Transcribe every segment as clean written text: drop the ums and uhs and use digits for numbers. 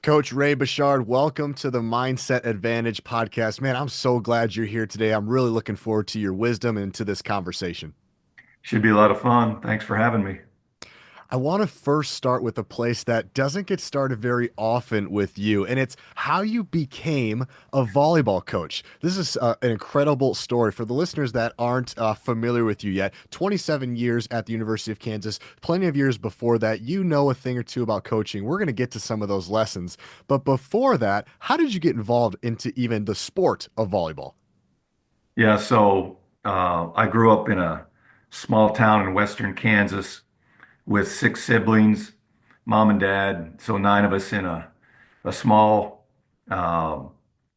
Coach Ray Bechard, welcome to the Mindset Advantage podcast. Man, I'm so glad you're here today. I'm really looking forward to your wisdom and to this conversation. Should be a lot of fun. Thanks for having me. I want to first start with a place that doesn't get started very often with you, and it's how you became a volleyball coach. This is an incredible story for the listeners that aren't familiar with you yet. 27 years at the University of Kansas, plenty of years before that. You know a thing or two about coaching. We're going to get to some of those lessons. But before that, how did you get involved into even the sport of volleyball? I grew up in a small town in western Kansas with six siblings, mom and dad, so nine of us in a small uh,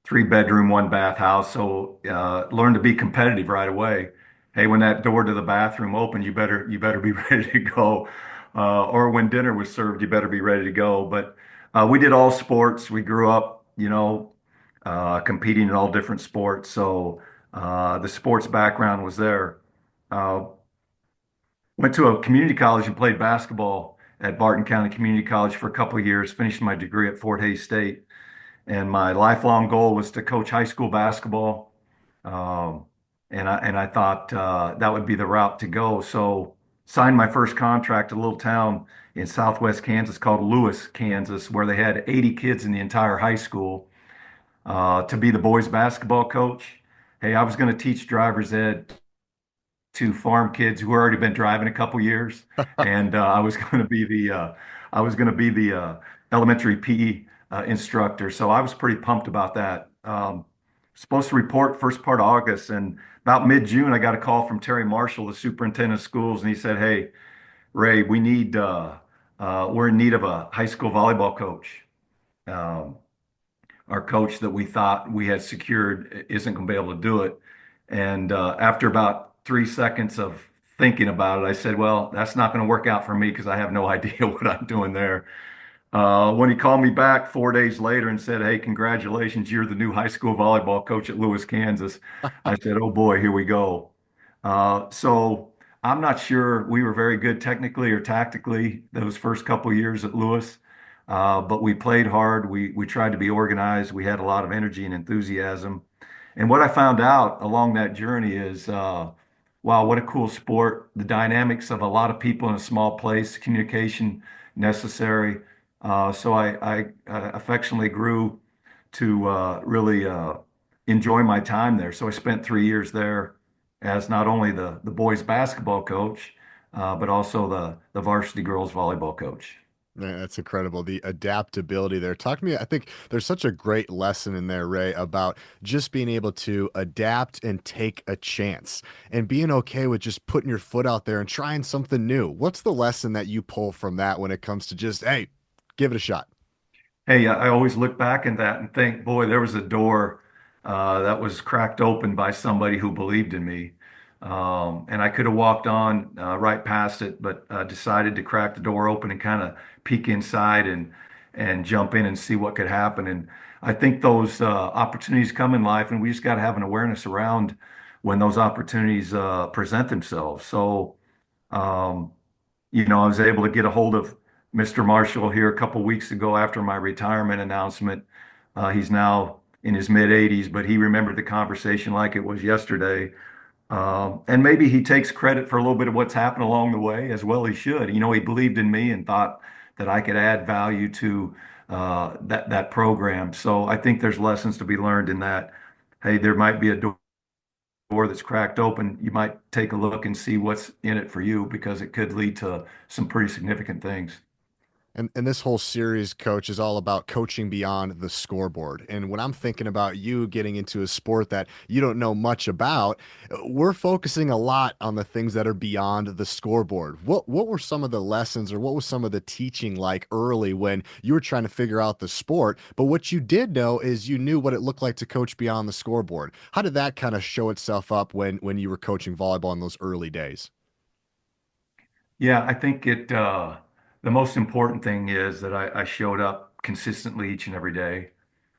three-bedroom, one-bath house. Learned to be competitive right away. Hey, when that door to the bathroom opened, you better be ready to go. Or when dinner was served, you better be ready to go. But we did all sports. We grew up, competing in all different sports. The sports background was there. Uh, Went to a community college and played basketball at Barton County Community College for a couple of years, finished my degree at Fort Hays State. And my lifelong goal was to coach high school basketball. Um, and I thought that would be the route to go. So signed my first contract at a little town in southwest Kansas called Lewis, Kansas, where they had 80 kids in the entire high school to be the boys basketball coach. Hey, I was going to teach driver's ed to farm kids who already been driving a couple years, and I was going to be the elementary PE instructor. So I was pretty pumped about that. Supposed to report first part of August, and about mid-June, I got a call from Terry Marshall, the superintendent of schools, and he said, "Hey, Ray, we're in need of a high school volleyball coach." Um, our coach that we thought we had secured isn't going to be able to do it. And after about 3 seconds of thinking about it, I said, well, that's not going to work out for me because I have no idea what I'm doing there. When he called me back 4 days later and said, hey, congratulations, you're the new high school volleyball coach at Lewis, Kansas. I said, oh boy, here we go. So I'm not sure we were very good technically or tactically those first couple years at Lewis, but we played hard. We tried to be organized. We had a lot of energy and enthusiasm. And what I found out along that journey is, wow, what a cool sport. The dynamics of a lot of people in a small place, communication necessary. So I affectionately grew to really enjoy my time there. So I spent 3 years there as not only the boys basketball coach, but also the varsity girls volleyball coach. Man, that's incredible. The adaptability there. Talk to me. I think there's such a great lesson in there, Ray, about just being able to adapt and take a chance and being okay with just putting your foot out there and trying something new. What's the lesson that you pull from that when it comes to just, hey, give it a shot? Hey, I always look back at that and think, boy, there was a door that was cracked open by somebody who believed in me. And I could have walked on right past it, but decided to crack the door open and kind of peek inside and jump in and see what could happen. And I think those opportunities come in life, and we just got to have an awareness around when those opportunities present themselves. Um, I was able to get a hold of Mr. Marshall here a couple weeks ago after my retirement announcement. He's now in his mid 80s, but he remembered the conversation like it was yesterday. And maybe he takes credit for a little bit of what's happened along the way, as well he should. He believed in me and thought that I could add value to that program. So I think there's lessons to be learned in that. Hey, there might be a door that's cracked open. You might take a look and see what's in it for you because it could lead to some pretty significant things. And this whole series, coach, is all about coaching beyond the scoreboard. And when I'm thinking about you getting into a sport that you don't know much about, we're focusing a lot on the things that are beyond the scoreboard. What were some of the lessons or what was some of the teaching like early when you were trying to figure out the sport? But what you did know is you knew what it looked like to coach beyond the scoreboard. How did that kind of show itself up when you were coaching volleyball in those early days? Yeah, I think the most important thing is that I showed up consistently each and every day.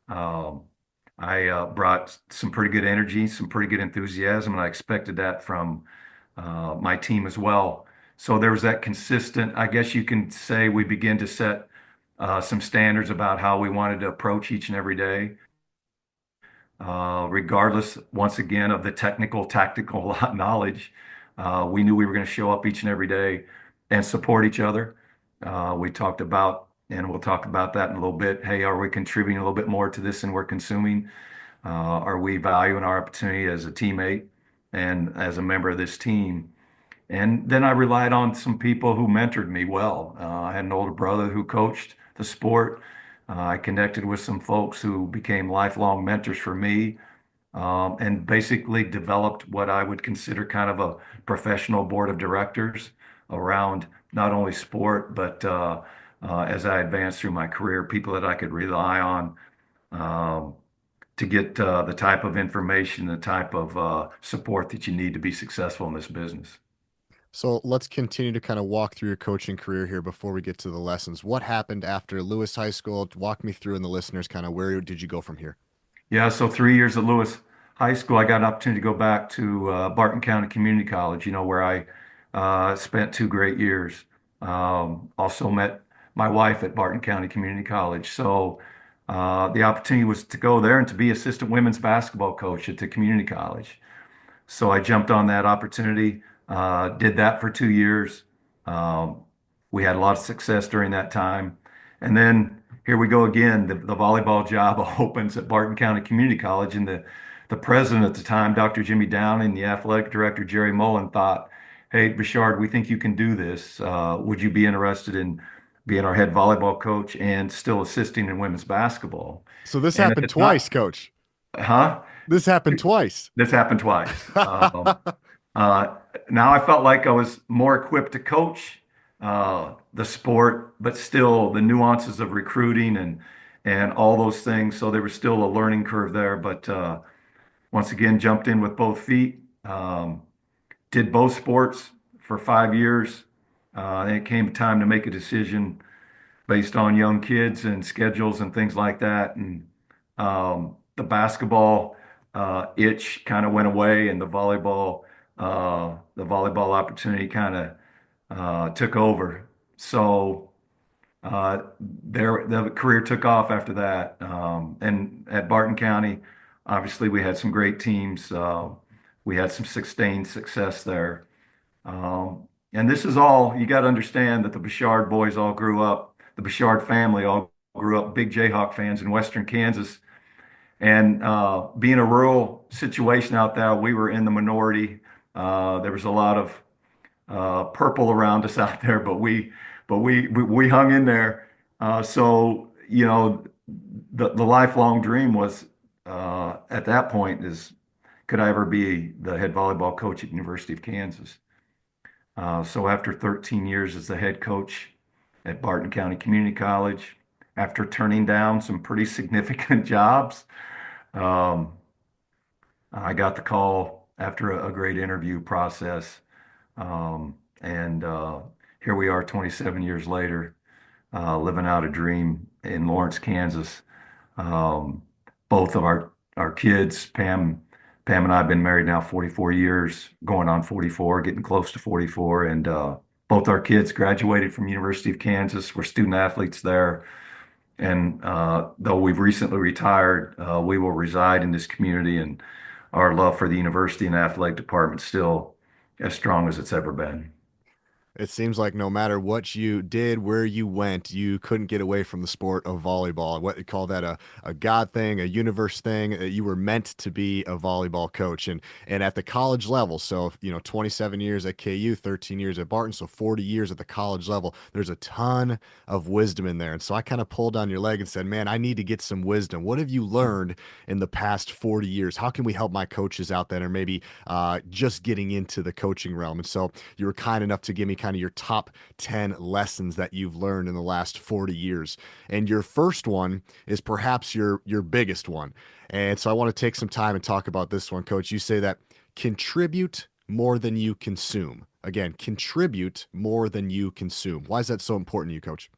Um, I brought some pretty good energy, some pretty good enthusiasm, and I expected that from my team as well. So there was that consistent, I guess you can say we begin to set some standards about how we wanted to approach each and every day, regardless, once again, of the technical, tactical knowledge. We knew we were going to show up each and every day and support each other. We talked about, and we'll talk about that in a little bit. Hey, are we contributing a little bit more to this than we're consuming? Are we valuing our opportunity as a teammate and as a member of this team? And then I relied on some people who mentored me well. I had an older brother who coached the sport. I connected with some folks who became lifelong mentors for me, and basically developed what I would consider kind of a professional board of directors around not only sport, but as I advanced through my career, people that I could rely on um, to get the type of information, the type of support that you need to be successful in this business. So let's continue to kind of walk through your coaching career here before we get to the lessons. What happened after Lewis High School? Walk me through and the listeners kind of where did you go from here? Yeah, so 3 years at Lewis High School, I got an opportunity to go back to Barton County Community College, where I spent 2 great years. Also met my wife at Barton County Community College. So the opportunity was to go there and to be assistant women's basketball coach at the community college. So I jumped on that opportunity, did that for 2 years. Um, we had a lot of success during that time. And then here we go again. The volleyball job opens at Barton County Community College, and the president at the time, Dr. Jimmy Downey, and the athletic director, Jerry Mullen, thought, "Hey, Bechard, we think you can do this. Would you be interested in being our head volleyball coach and still assisting in women's basketball?" So this And at happened the time, twice, coach. huh? This happened twice. This happened twice. Uh, Now I felt like I was more equipped to coach the sport, but still the nuances of recruiting and all those things. So there was still a learning curve there. But once again, jumped in with both feet. Did both sports for 5 years. And it came time to make a decision based on young kids and schedules and things like that. And the basketball itch kind of went away, and the volleyball opportunity kind of took over. So the career took off after that. And at Barton County, obviously, we had some great teams. We had some sustained success there. And this is all you got to understand that the Bechard boys all grew up, the Bechard family all grew up big Jayhawk fans in Western Kansas. And being a rural situation out there, we were in the minority. There was a lot of purple around us out there, but we hung in there. So the lifelong dream was at that point is could I ever be the head volleyball coach at University of Kansas? So after 13 years as the head coach at Barton County Community College, after turning down some pretty significant jobs, um, I got the call after a great interview process. And here we are 27 years later, living out a dream in Lawrence, Kansas. Um, Both of our kids, Pam and I have been married now 44 years, going on 44, getting close to 44. And both our kids graduated from University of Kansas. We're student athletes there. And though we've recently retired, we will reside in this community, and our love for the university and athletic department still as strong as it's ever been. It seems like no matter what you did, where you went, you couldn't get away from the sport of volleyball. What you call that a God thing, a universe thing. You were meant to be a volleyball coach, and at the college level. So 27 years at KU, 13 years at Barton, so 40 years at the college level. There's a ton of wisdom in there, and so I kind of pulled on your leg and said, "Man, I need to get some wisdom. What have you learned in the past 40 years? How can we help my coaches out that are maybe just getting into the coaching realm?" And so you were kind enough to give me kind of your top 10 lessons that you've learned in the last 40 years. And your first one is perhaps your biggest one. And so I want to take some time and talk about this one, Coach. You say that contribute more than you consume. Again, contribute more than you consume. Why is that so important to you, Coach?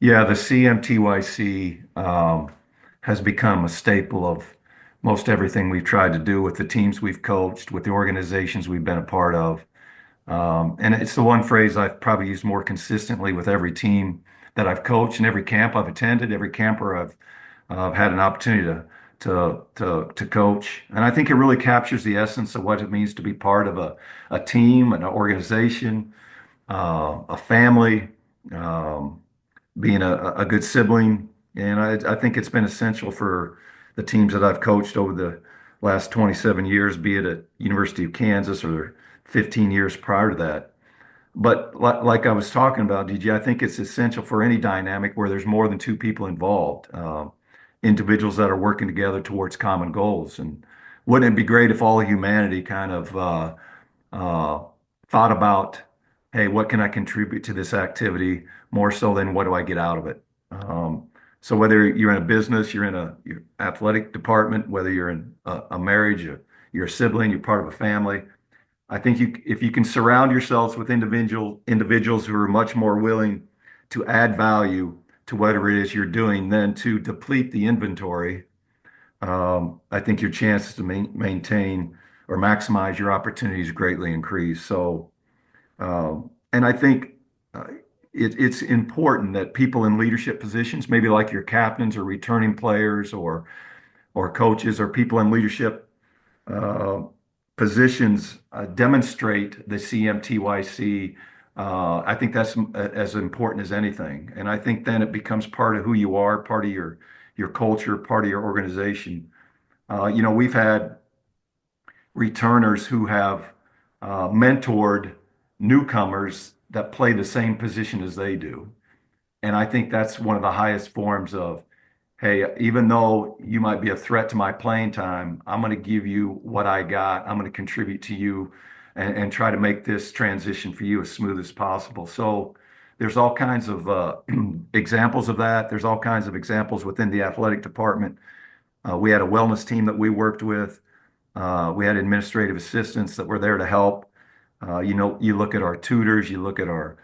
Yeah, the CMTYC has become a staple of most everything we've tried to do with the teams we've coached, with the organizations we've been a part of. And it's the one phrase I've probably used more consistently with every team that I've coached and every camp I've attended, every camper I've had an opportunity to coach. And I think it really captures the essence of what it means to be part of a team, an organization, a family, um, being a good sibling. And I think it's been essential for the teams that I've coached over the last 27 years, be it at University of Kansas or 15 years prior to that. But like I was talking about, DJ, I think it's essential for any dynamic where there's more than two people involved, individuals that are working together towards common goals. And wouldn't it be great if all of humanity kind of uh, thought about, hey, what can I contribute to this activity more so than what do I get out of it? So whether you're in a business, you're in your athletic department, whether you're in a marriage, you're a sibling, you're part of a family, I think if you can surround yourselves with individuals who are much more willing to add value to whatever it is you're doing than to deplete the inventory, I think your chances to maintain or maximize your opportunities greatly increase. So, and I think uh, it's important that people in leadership positions, maybe like your captains or returning players or coaches or people in leadership uh, positions demonstrate the CMTYC. I think that's as important as anything. And I think then it becomes part of who you are, part of your culture, part of your organization. We've had returners who have mentored newcomers that play the same position as they do. And I think that's one of the highest forms of, hey, even though you might be a threat to my playing time, I'm going to give you what I got. I'm going to contribute to you and try to make this transition for you as smooth as possible. So there's all kinds of examples of that. There's all kinds of examples within the athletic department. We had a wellness team that we worked with. We had administrative assistants that were there to help. You look at our tutors, you look at our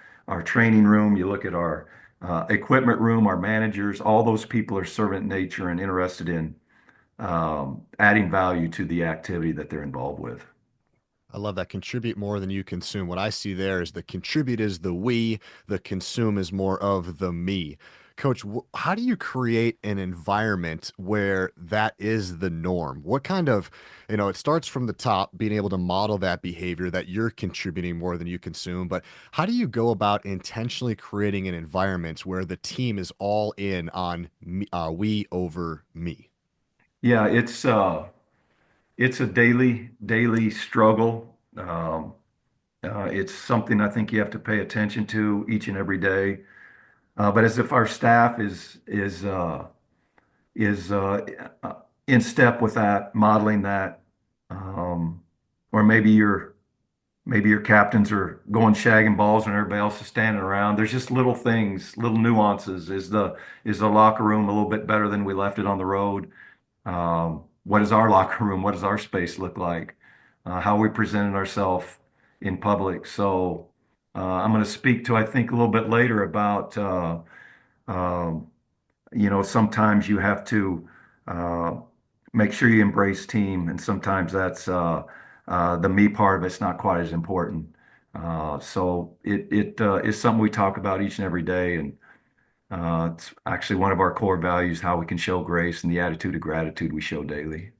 training room, you look at our equipment room, our managers, all those people are servant nature and interested in adding value to the activity that they're involved with. I love that. Contribute more than you consume. What I see there is the contribute is the we, the consume is more of the me. Coach, how do you create an environment where that is the norm? What kind of, it starts from the top, being able to model that behavior that you're contributing more than you consume. But how do you go about intentionally creating an environment where the team is all in on me, we over me? Yeah, it's a daily struggle. It's something I think you have to pay attention to each and every day. But as if our staff is in step with that, modeling that, um, or maybe your captains are going shagging balls and everybody else is standing around. There's just little things, little nuances. Is the locker room a little bit better than we left it on the road? What is our locker room? What does our space look like? How are we presenting ourselves in public? So I'm going to speak to, I think, a little bit later about um, sometimes you have to uh, make sure you embrace team, and sometimes that's the me part of it's not quite as important. So it is something we talk about each and every day, and it's actually one of our core values, how we can show grace and the attitude of gratitude we show daily.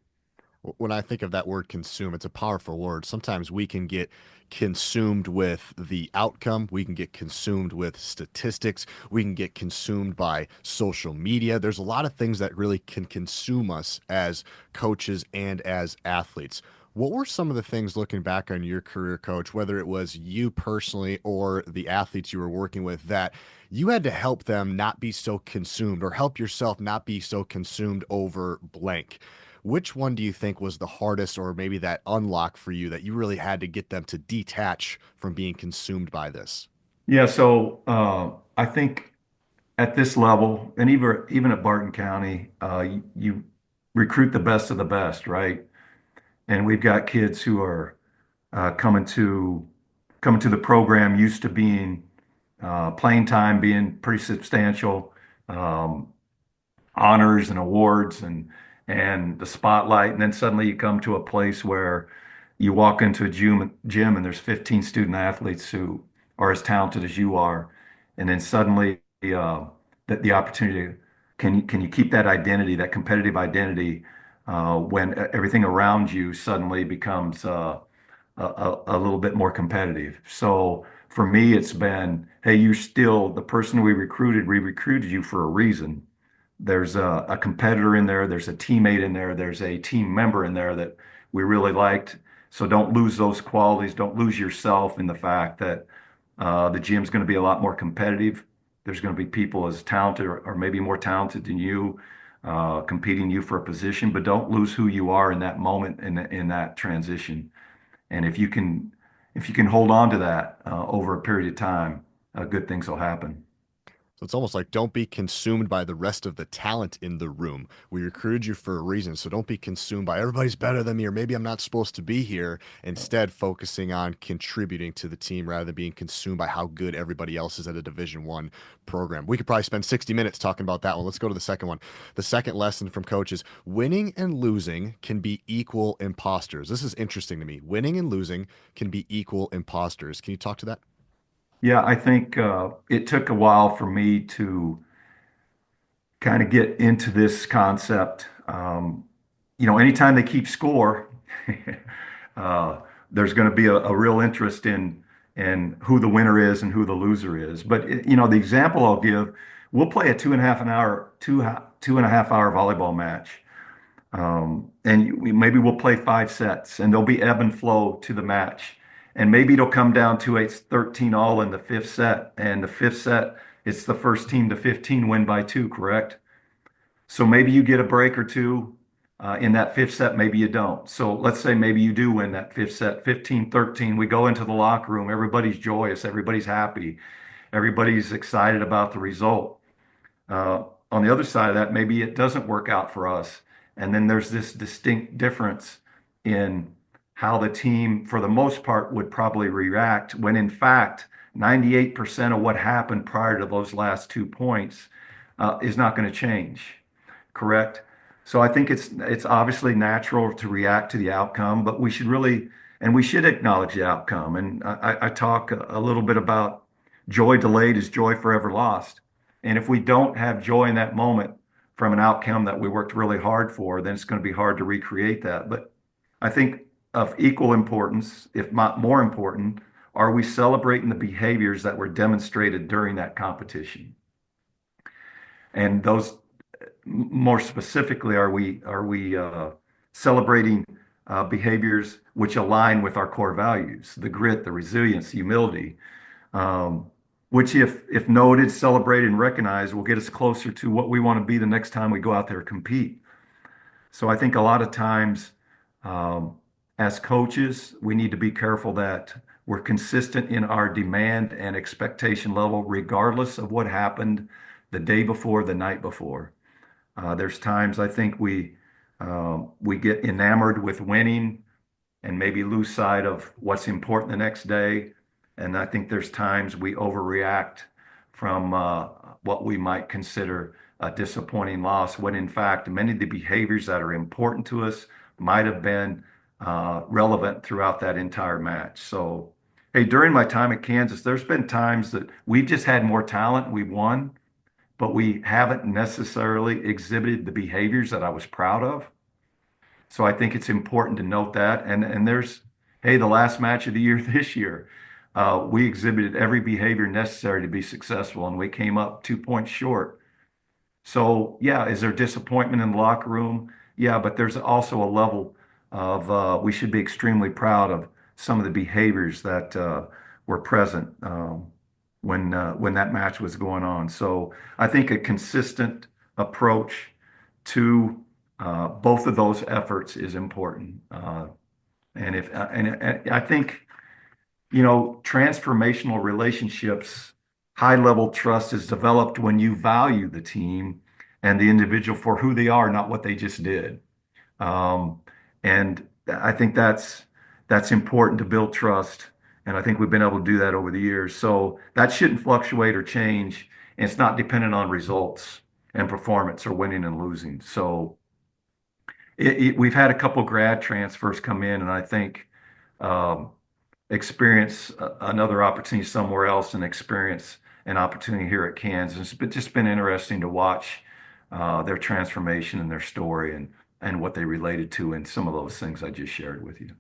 When I think of that word consume, it's a powerful word. Sometimes we can get consumed with the outcome. We can get consumed with statistics. We can get consumed by social media. There's a lot of things that really can consume us as coaches and as athletes. What were some of the things looking back on your career, coach, whether it was you personally or the athletes you were working with, that you had to help them not be so consumed or help yourself not be so consumed over blank? Which one do you think was the hardest, or maybe that unlock for you that you really had to get them to detach from being consumed by this? Yeah, so I think at this level, and even at Barton County, you recruit the best of the best, right? And we've got kids who are coming to the program used to being playing time being pretty substantial, um, honors and awards and the spotlight, and then suddenly you come to a place where you walk into a gym and there's 15 student athletes who are as talented as you are, and then suddenly the opportunity. Can you keep that identity, that competitive identity, when everything around you suddenly becomes a little bit more competitive? So for me, it's been, hey, you're still the person we recruited. We recruited you for a reason. There's a competitor in there. There's a teammate in there. There's a team member in there that we really liked. So don't lose those qualities. Don't lose yourself in the fact that the gym's going to be a lot more competitive. There's going to be people as talented or maybe more talented than you, competing you for a position, but don't lose who you are in that moment in that transition. And if you can hold on to that over a period of time, good things will happen. So it's almost like don't be consumed by the rest of the talent in the room. We recruited you for a reason. So don't be consumed by everybody's better than me, or maybe I'm not supposed to be here. Instead, focusing on contributing to the team rather than being consumed by how good everybody else is at a Division 1 program. We could probably spend 60 minutes talking about that one. Let's go to the second one. The second lesson from coach is winning and losing can be equal imposters. This is interesting to me. Winning and losing can be equal imposters. Can you talk to that? Yeah, I think it took a while for me to kind of get into this concept. Anytime they keep score, uh, there's going to be a real interest in who the winner is and who the loser is. But the example I'll give, we'll play a 2.5 hour volleyball match, and maybe we'll play 5 sets, and there'll be ebb and flow to the match. And maybe it'll come down to a 13 all in the fifth set. And the fifth set, it's the first team to 15 win by two, correct? So maybe you get a break or two in that fifth set, maybe you don't. So let's say maybe you do win that fifth set, 15-13. We go into the locker room, everybody's joyous, everybody's happy, everybody's excited about the result. On the other side of that, maybe it doesn't work out for us. And then there's this distinct difference in how the team, for the most part, would probably react when in fact, 98% of what happened prior to those last 2 points is not going to change. Correct? So I think it's obviously natural to react to the outcome, but we should really and we should acknowledge the outcome. And I talk a little bit about joy delayed is joy forever lost. And if we don't have joy in that moment from an outcome that we worked really hard for, then it's going to be hard to recreate that. But I think of equal importance, if not more important, are we celebrating the behaviors that were demonstrated during that competition? And those more specifically, are we celebrating behaviors which align with our core values, the grit, the resilience, the humility, which if noted, celebrated, and recognized, will get us closer to what we want to be the next time we go out there and compete. So I think a lot of times, um, as coaches, we need to be careful that we're consistent in our demand and expectation level, regardless of what happened the day before, the night before. There's times I think we get enamored with winning and maybe lose sight of what's important the next day. And I think there's times we overreact from what we might consider a disappointing loss, when in fact many of the behaviors that are important to us might have been relevant throughout that entire match. So, hey, during my time at Kansas, there's been times that we've just had more talent, we've won, but we haven't necessarily exhibited the behaviors that I was proud of. So I think it's important to note that. And hey, the last match of the year this year, we exhibited every behavior necessary to be successful, and we came up 2 points short. So yeah, is there disappointment in the locker room? Yeah, but there's also a level of we should be extremely proud of some of the behaviors that were present when that match was going on. So I think a consistent approach to both of those efforts is important. And I think transformational relationships, high level trust is developed when you value the team and the individual for who they are, not what they just did. Um, and I think that's important to build trust. And I think we've been able to do that over the years. So that shouldn't fluctuate or change. And it's not dependent on results and performance or winning and losing. So we've had a couple grad transfers come in, and I think um, experience another opportunity somewhere else and experience an opportunity here at Kansas. But just been interesting to watch their transformation and their story and what they related to and some of those things I just shared with you.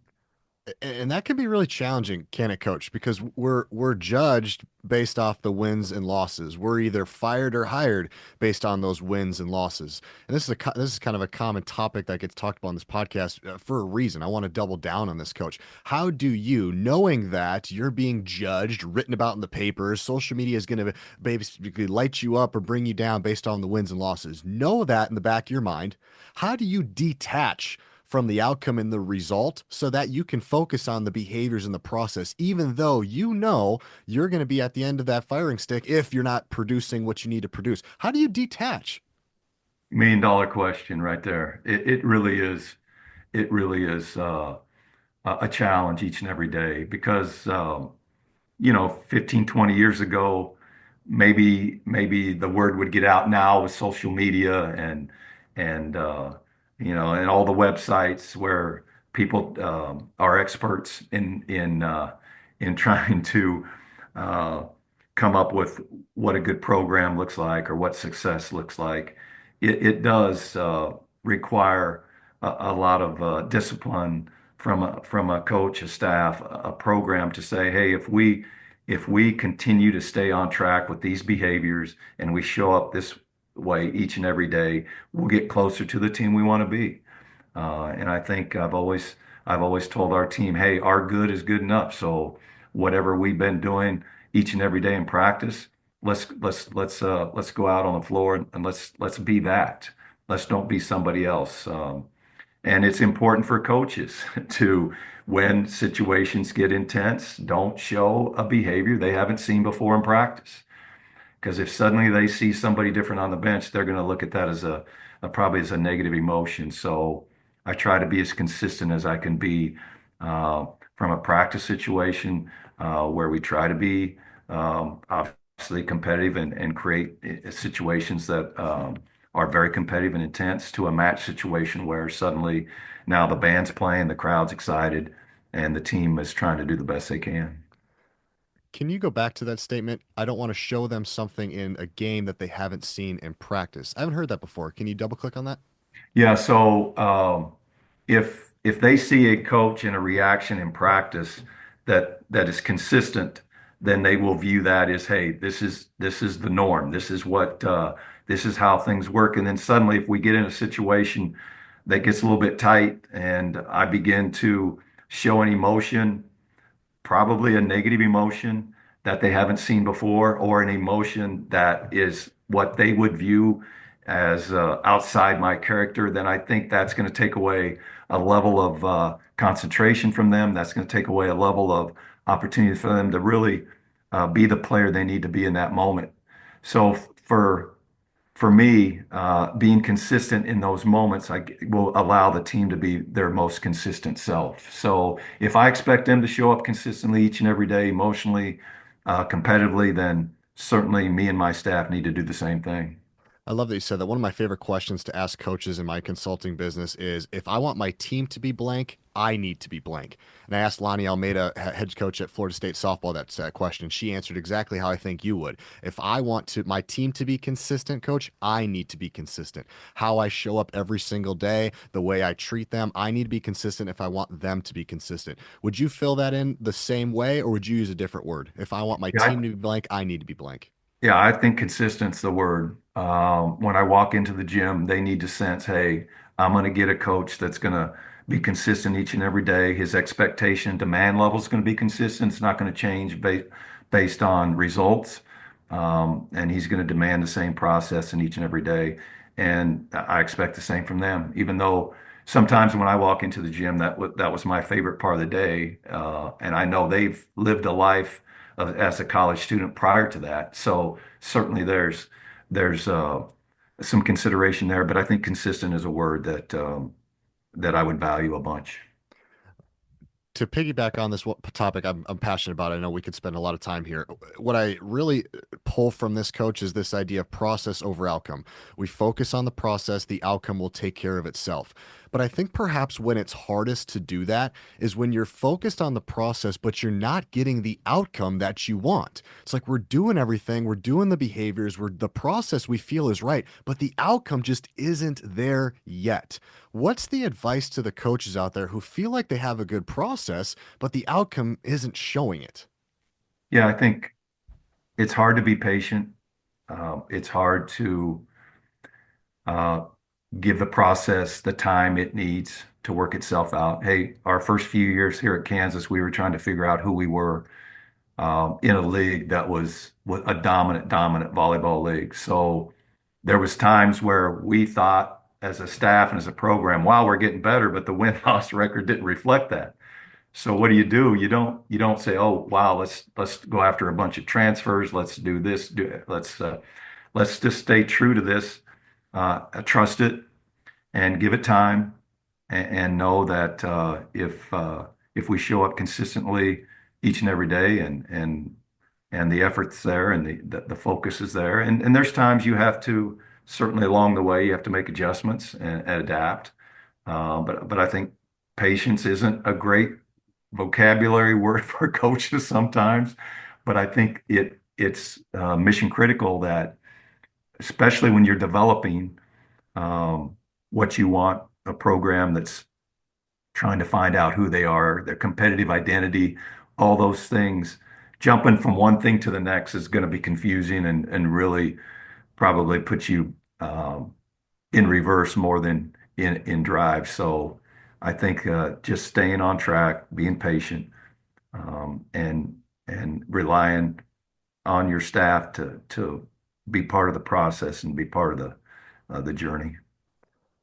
And that can be really challenging, can it, coach? Because we're judged based off the wins and losses. We're either fired or hired based on those wins and losses. And this is kind of a common topic that gets talked about on this podcast for a reason. I want to double down on this, coach. How do you, knowing that you're being judged, written about in the papers, social media is going to basically light you up or bring you down based on the wins and losses, know that in the back of your mind? How do you detach from the outcome and the result so that you can focus on the behaviors in the process, even though you know you're going to be at the end of that firing stick if you're not producing what you need to produce? How do you detach? Million dollar question right there. It really is. It really is a challenge each and every day because 15, 20 years ago, maybe the word would get out now with social media and all the websites where people are experts in trying to uh, come up with what a good program looks like or what success looks like. It does require a lot of discipline from a coach, a staff, a program to say, hey, if we continue to stay on track with these behaviors and we show up this way each and every day, we'll get closer to the team we want to be. And I think I've always told our team, hey, our good is good enough. So whatever we've been doing each and every day in practice, let's go out on the floor and let's be that. Let's don't be somebody else. And it's important for coaches to, when situations get intense, don't show a behavior they haven't seen before in practice. Because if suddenly they see somebody different on the bench, they're going to look at that as a probably as a negative emotion. So I try to be as consistent as I can be uh, from a practice situation where we try to be obviously competitive and create situations that are very competitive and intense to a match situation where suddenly now the band's playing, the crowd's excited, and the team is trying to do the best they can. Can you go back to that statement? I don't want to show them something in a game that they haven't seen in practice. I haven't heard that before. Can you double click on that? Yeah, so if they see a coach in a reaction in practice that is consistent, then they will view that as, hey, this is the norm. This is how things work. And then suddenly, if we get in a situation that gets a little bit tight, and I begin to show an emotion, probably a negative emotion that they haven't seen before, or an emotion that is what they would view as outside my character, then I think that's going to take away a level of concentration from them. That's going to take away a level of opportunity for them to really be the player they need to be in that moment. So for me, being consistent in those moments, will allow the team to be their most consistent self. So if I expect them to show up consistently each and every day, emotionally, competitively, then certainly me and my staff need to do the same thing. I love that you said that. One of my favorite questions to ask coaches in my consulting business is if I want my team to be blank, I need to be blank. And I asked Lonnie Almeida, head coach at Florida State softball, that question. She answered exactly how I think you would. If I want my team to be consistent, coach, I need to be consistent. How I show up every single day, the way I treat them, I need to be consistent if I want them to be consistent. Would you fill that in the same way, or would you use a different word? If I want my Yeah, team to be blank, I need to be blank. Yeah, I think consistent's the word. When I walk into the gym, they need to sense, hey, I'm going to get a coach that's going to be consistent each and every day. His expectation, demand level is going to be consistent. It's not going to change based on results. And he's going to demand the same process in each and every day. And I expect the same from them, even though sometimes when I walk into the gym, that was my favorite part of the day. And I know they've lived a life as a college student prior to that. So certainly there's some consideration there, but I think consistent is a word that I would value a bunch. To piggyback on this topic I'm passionate about, I know we could spend a lot of time here. What I really pull from this, coach, is this idea of process over outcome. We focus on the process, the outcome will take care of itself. But I think perhaps when it's hardest to do that is when you're focused on the process, but you're not getting the outcome that you want. It's like we're doing everything, we're doing the behaviors, we're the process we feel is right, but the outcome just isn't there yet. What's the advice to the coaches out there who feel like they have a good process, but the outcome isn't showing it? Yeah, I think it's hard to be patient. It's hard to uh, give the process the time it needs to work itself out. Hey, our first few years here at Kansas, we were trying to figure out who we were in a league that was a dominant volleyball league. So there was times where we thought as a staff and as a program, wow, we're getting better, but the win-loss record didn't reflect that. So what do? You don't say, oh wow, let's go after a bunch of transfers. Let's do this. Let's just stay true to this. Trust it and give it time, and know that if we show up consistently each and every day, and the effort's there, and the focus is there, and there's times you have to certainly along the way you have to make adjustments and adapt. But I think patience isn't a great vocabulary word for coaches sometimes, but I think it's mission critical that especially when you're developing um, what you want, a program that's trying to find out who they are, their competitive identity, all those things. Jumping from one thing to the next is going to be confusing and really probably put you in reverse more than in drive. So I think just staying on track, being patient, and relying on your staff to be part of the process and be part of the journey.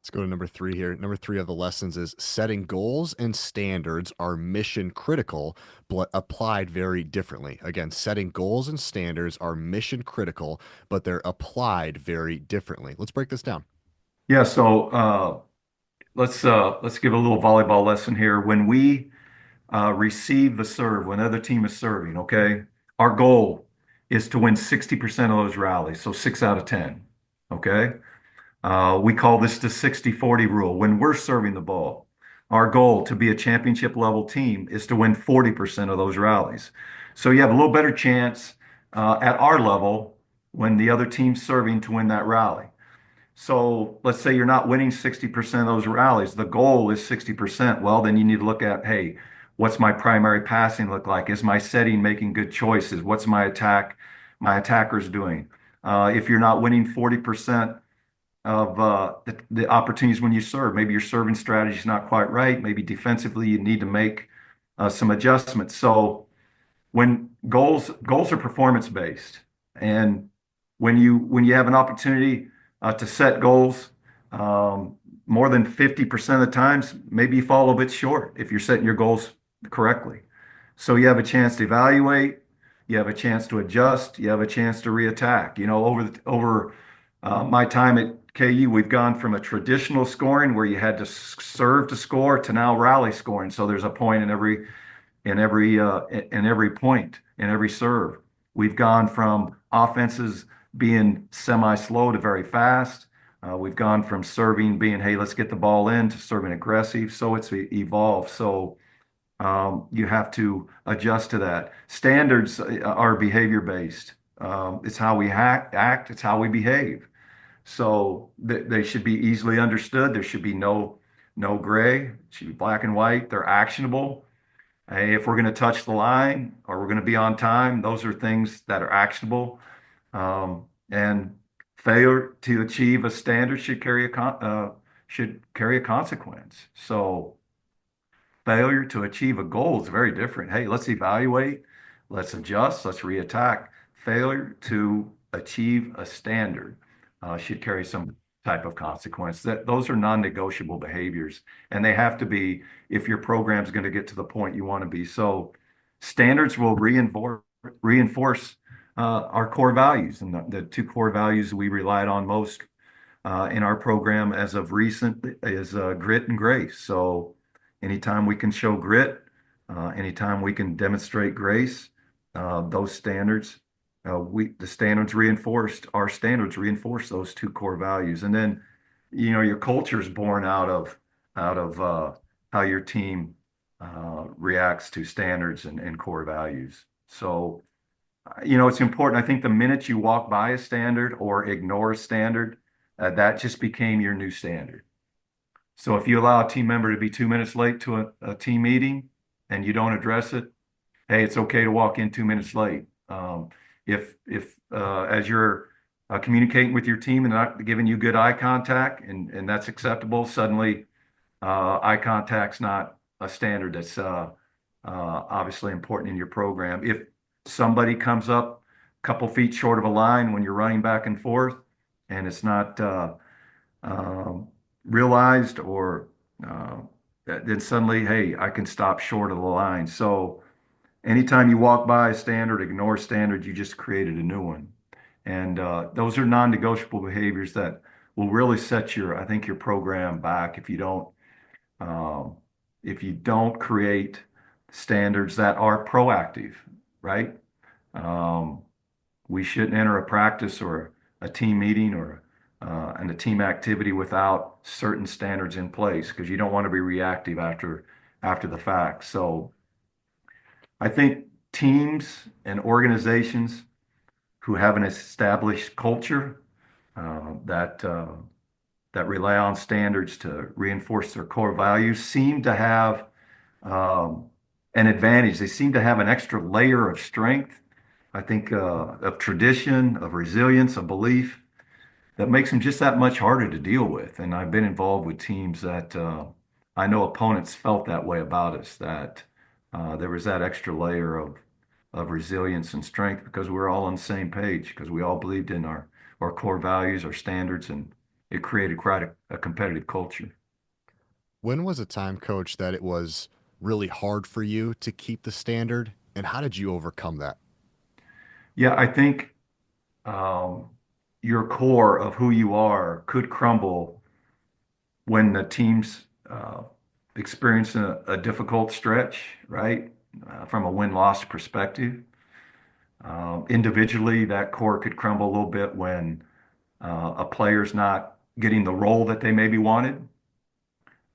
Let's go to number three here. Number three of the lessons is setting goals and standards are mission critical, but applied very differently. Again, setting goals and standards are mission critical, but they're applied very differently. Let's break this down. Yeah, so let's give a little volleyball lesson here. When we receive the serve, when the other team is serving, okay, our goal is to win 60% of those rallies, so 6 out of 10. Okay. We call this the 60-40 rule. When we're serving the ball, our goal to be a championship level team is to win 40% of those rallies. So you have a little better chance at our level when the other team's serving to win that rally. So let's say you're not winning 60% of those rallies. The goal is 60%. Well, then you need to look at, hey, what's my primary passing look like? Is my setting making good choices? What's my attackers doing? If you're not winning 40% of the opportunities when you serve, maybe your serving strategy is not quite right. Maybe defensively you need to make some adjustments. So when goals are performance based, and when you have an opportunity to set goals, more than 50% of the times, maybe you fall a bit short if you're setting your goals correctly. So you have a chance to evaluate, you have a chance to adjust, you have a chance to reattack. Over my time at KU, we've gone from a traditional scoring where you had to serve to score to now rally scoring. So there's a point in every point, in every serve. We've gone from offenses being semi-slow to very fast. We've gone from serving being, hey, let's get the ball in, to serving aggressive. So it's evolved. So you have to adjust to that. Standards are behavior based. It's how we act. It's how we behave. So they should be easily understood. There should be no gray. It should be black and white. They're actionable. Hey, if we're going to touch the line or we're going to be on time, those are things that are actionable. And failure to achieve a standard should carry a consequence. So failure to achieve a goal is very different. Hey, let's evaluate, let's adjust, let's reattack. Failure to achieve a standard should carry some type of consequence. Those are non-negotiable behaviors, and they have to be if your program is going to get to the point you want to be. So standards will reinforce our core values, and the two core values we relied on most in our program as of recent is grit and grace. So anytime we can show grit, anytime we can demonstrate grace, those standards, the standards reinforced, our standards reinforce those two core values. And then, your culture is born out of out of how your team reacts to standards and core values. So, it's important. I think the minute you walk by a standard or ignore a standard, that just became your new standard. So if you allow a team member to be 2 minutes late to a team meeting and you don't address it, hey, it's okay to walk in 2 minutes late. If as you're communicating with your team and not giving you good eye contact and that's acceptable, suddenly eye contact's not a standard that's obviously important in your program. If somebody comes up a couple feet short of a line when you're running back and forth and it's not um, realized or uh, then suddenly, hey, I can stop short of the line. So anytime you walk by a standard, ignore a standard, you just created a new one. And those are non-negotiable behaviors that will really set I think, your program back um, if you don't create standards that are proactive, right? Um, we shouldn't enter a practice or a team meeting or and a team activity without certain standards in place because you don't want to be reactive after the fact. So I think teams and organizations who have an established culture that that rely on standards to reinforce their core values seem to have um, an advantage. They seem to have an extra layer of strength, I think, of tradition, of resilience, of belief that makes them just that much harder to deal with. And I've been involved with teams that I know opponents felt that way about us, that there was that extra layer of resilience and strength because we're all on the same page, because we all believed in our core values, our standards, and it created quite a competitive culture. When was a time, coach, that it was really hard for you to keep the standard, and how did you overcome that? Yeah, I think um, your core of who you are could crumble when the team's experiencing a difficult stretch, right? From a win-loss perspective. Individually, that core could crumble a little bit when a player's not getting the role that they maybe wanted.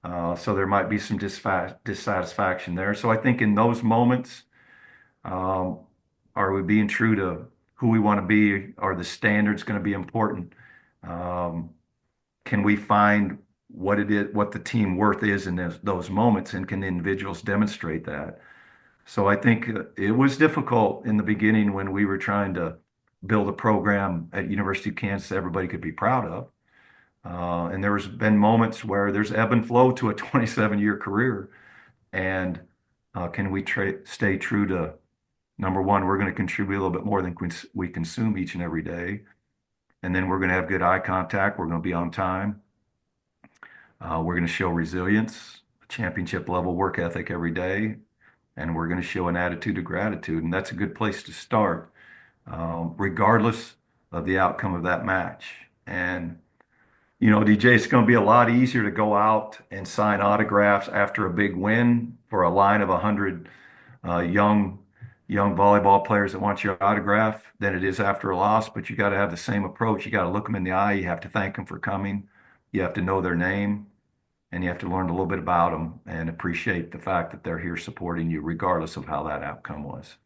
So there might be some dissatisfaction there. So I think in those moments, um, are we being true to who we want to be? Are the standards going to be important? Um, can we find what it is, what the team worth is in those moments, and can the individuals demonstrate that? So I think it was difficult in the beginning when we were trying to build a program at University of Kansas everybody could be proud of. And there's been moments where there's ebb and flow to a 27-year career. And can we stay true to number one, we're going to contribute a little bit more than we consume each and every day. And then we're going to have good eye contact. We're going to be on time. We're going to show resilience, championship level work ethic every day, and we're going to show an attitude of gratitude. And that's a good place to start, regardless of the outcome of that match. And, DJ, it's going to be a lot easier to go out and sign autographs after a big win for a line of 100 young volleyball players that want your autograph than it is after a loss. But you got to have the same approach. You got to look them in the eye. You have to thank them for coming. You have to know their name and you have to learn a little bit about them and appreciate the fact that they're here supporting you, regardless of how that outcome was.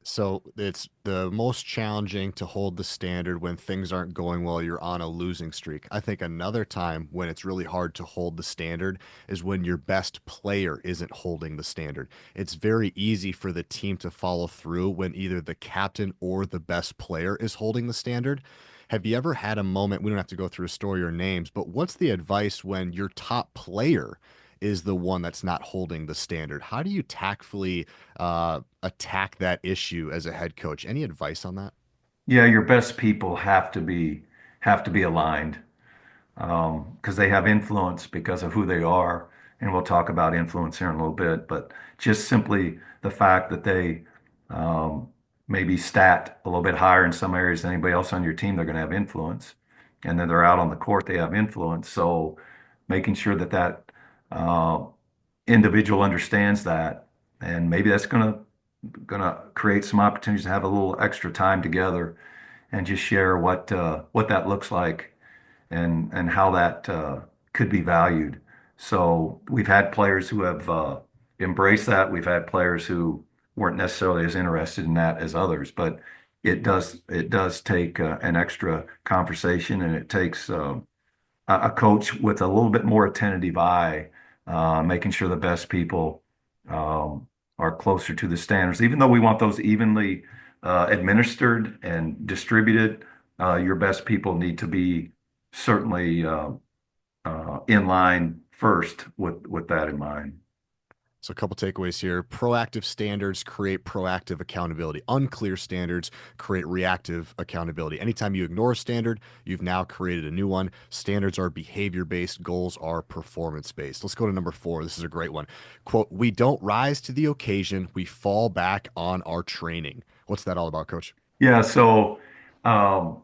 So it's the most challenging to hold the standard when things aren't going well, you're on a losing streak. I think another time when it's really hard to hold the standard is when your best player isn't holding the standard. It's very easy for the team to follow through when either the captain or the best player is holding the standard. Have you ever had a moment, we don't have to go through a story or names, but what's the advice when your top player is the one that's not holding the standard? How do you tactfully attack that issue as a head coach? Any advice on that? Yeah, your best people have to be aligned because they have influence because of who they are, and we'll talk about influence here in a little bit. But just simply the fact that they um, maybe stat a little bit higher in some areas than anybody else on your team, they're going to have influence, and then they're out on the court, they have influence. So making sure that uh, individual understands that, and maybe that's gonna create some opportunities to have a little extra time together and just share what that looks like and how that could be valued. So we've had players who have embraced that. We've had players who weren't necessarily as interested in that as others, but it does take an extra conversation, and it takes a coach with a little bit more attentive eye, making sure the best people are closer to the standards. Even though we want those evenly administered and distributed, your best people need to be certainly in line first with that in mind. So, a couple takeaways here. Proactive standards create proactive accountability. Unclear standards create reactive accountability. Anytime you ignore a standard, you've now created a new one. Standards are behavior based, goals are performance based. Let's go to number 4. This is a great one. Quote, we don't rise to the occasion, we fall back on our training. What's that all about, coach? Yeah, so um,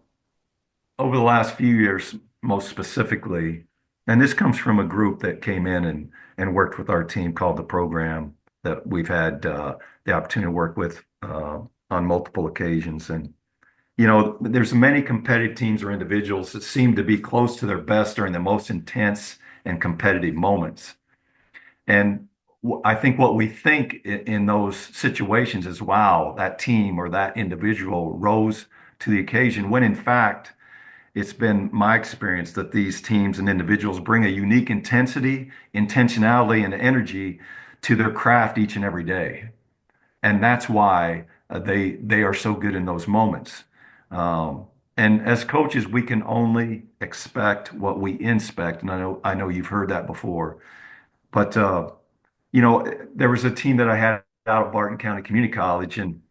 over the last few years, most specifically, and this comes from a group that came in and worked with our team called the program that we've had the opportunity to work with on multiple occasions. And there's many competitive teams or individuals that seem to be close to their best during the most intense and competitive moments. And I think what we think in those situations is, wow, that team or that individual rose to the occasion, when in fact, it's been my experience that these teams and individuals bring a unique intensity, intentionality, and energy to their craft each and every day. And that's why they are so good in those moments. And as coaches, we can only expect what we inspect. And I know you've heard that before. But there was a team that I had out of Barton County Community College, and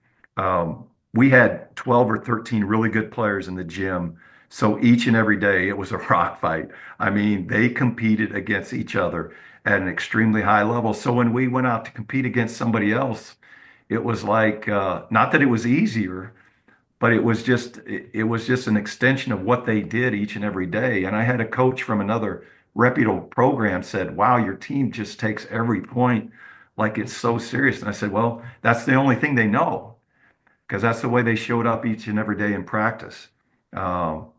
we had 12 or 13 really good players in the gym. So each and every day it was a rock fight. I mean, they competed against each other at an extremely high level. So when we went out to compete against somebody else, it was like not that it was easier, but it was just an extension of what they did each and every day. And I had a coach from another reputable program said, "Wow, your team just takes every point like it's so serious." And I said, "Well, that's the only thing they know because that's the way they showed up each and every day in practice." Um,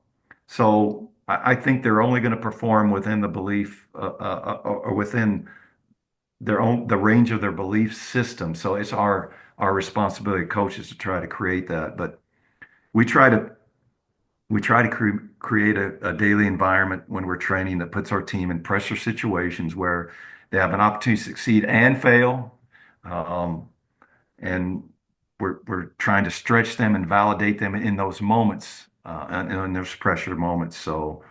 so I think they're only going to perform within the belief or within the range of their belief system. So it's our responsibility, coaches, to try to create that. But we try to create a daily environment when we're training that puts our team in pressure situations where they have an opportunity to succeed and fail. Um, and we're trying to stretch them and validate them in those moments and in those pressure moments. So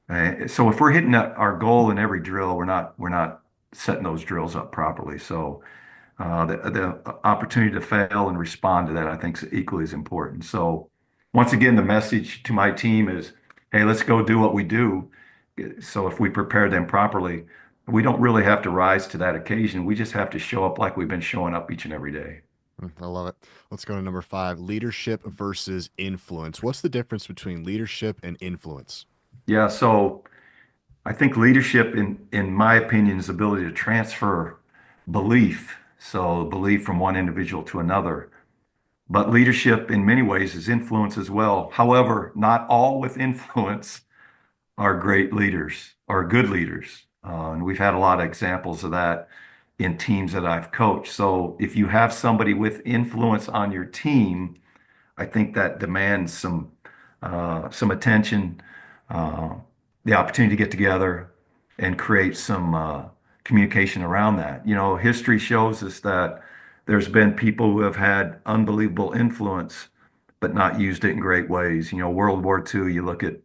if we're hitting our goal in every drill, we're not setting those drills up properly. So the opportunity to fail and respond to that, I think, is equally as important. So once again, the message to my team is, hey, let's go do what we do. So if we prepare them properly, we don't really have to rise to that occasion. We just have to show up like we've been showing up each and every day. I love it. Let's go to number 5, leadership versus influence. What's the difference between leadership and influence? Yeah, so I think leadership, in my opinion, is the ability to transfer belief. So belief from one individual to another. But leadership in many ways is influence as well. However, not all with influence are great leaders or good leaders. And we've had a lot of examples of that in teams that I've coached. So if you have somebody with influence on your team, I think that demands some attention, uh, the opportunity to get together and create some communication around that. History shows us that there's been people who have had unbelievable influence, but not used it in great ways. World War II, you look at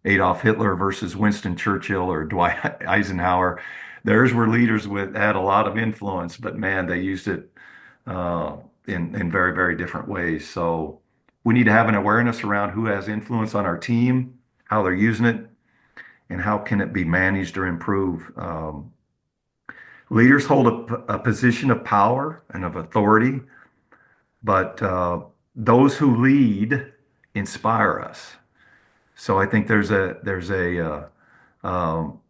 Adolf Hitler versus Winston Churchill or Dwight Eisenhower. Theirs were leaders with had a lot of influence, but man, they used it uh, in very, very different ways. So we need to have an awareness around who has influence on our team, how they're using it, and how can it be managed or improved. Leaders hold a position of power and of authority, but those who lead inspire us. So I think um,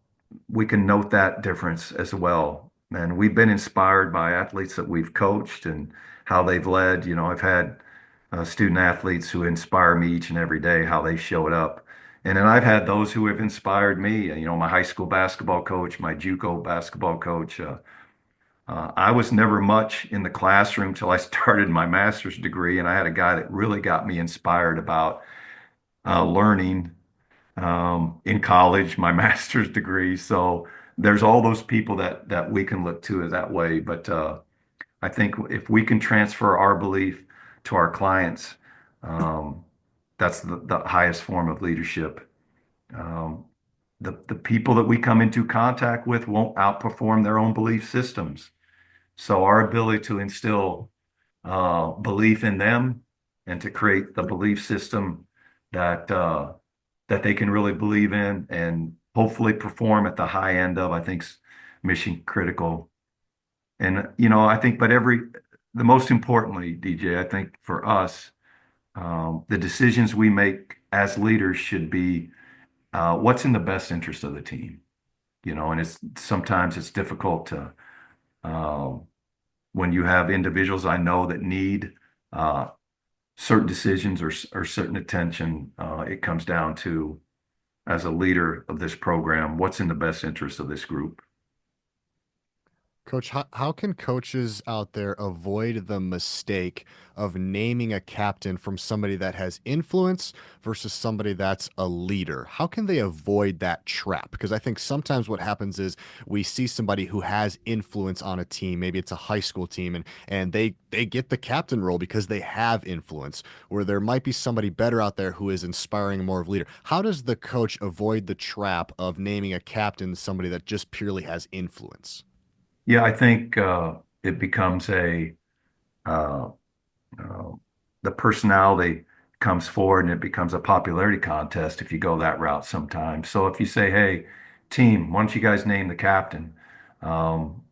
we can note that difference as well. And we've been inspired by athletes that we've coached and how they've led. I've had student athletes who inspire me each and every day, how they showed up And then I've had those who have inspired me. My high school basketball coach, my JUCO basketball coach. I was never much in the classroom till I started my master's degree, and I had a guy that really got me inspired about learning in college, my master's degree. So there's all those people that we can look to that way. But I think if we can transfer our belief to our clients, um, that's the highest form of leadership. Um, the people that we come into contact with won't outperform their own belief systems. So our ability to instill belief in them and to create the belief system that they can really believe in and hopefully perform at the high end of, I think, mission critical. And I think, the most importantly, DJ, I think for us, the decisions we make as leaders should be what's in the best interest of the team. And it's sometimes it's difficult to um, when you have individuals I know that need uh, certain decisions or certain attention. It comes down to, as a leader of this program, what's in the best interest of this group. Coach, how can coaches out there avoid the mistake of naming a captain from somebody that has influence versus somebody that's a leader? How can they avoid that trap? Because I think sometimes what happens is we see somebody who has influence on a team, maybe it's a high school team, and they get the captain role because they have influence, where there might be somebody better out there who is inspiring more of a leader. How does the coach avoid the trap of naming a captain somebody that just purely has influence? Yeah, I think it becomes uh, uh, the personality comes forward and it becomes a popularity contest if you go that route sometimes. So if you say, hey, team, why don't you guys name the captain? Um,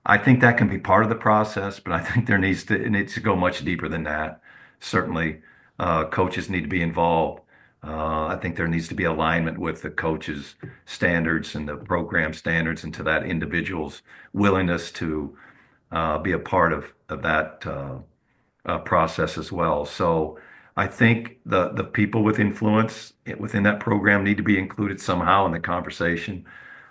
I think that can be part of the process, but I think it needs to go much deeper than that. Certainly, coaches need to be involved. I think there needs to be alignment with the coaches' standards and the program standards, and to that individual's willingness to be a part of that process as well. So I think the people with influence within that program need to be included somehow in the conversation.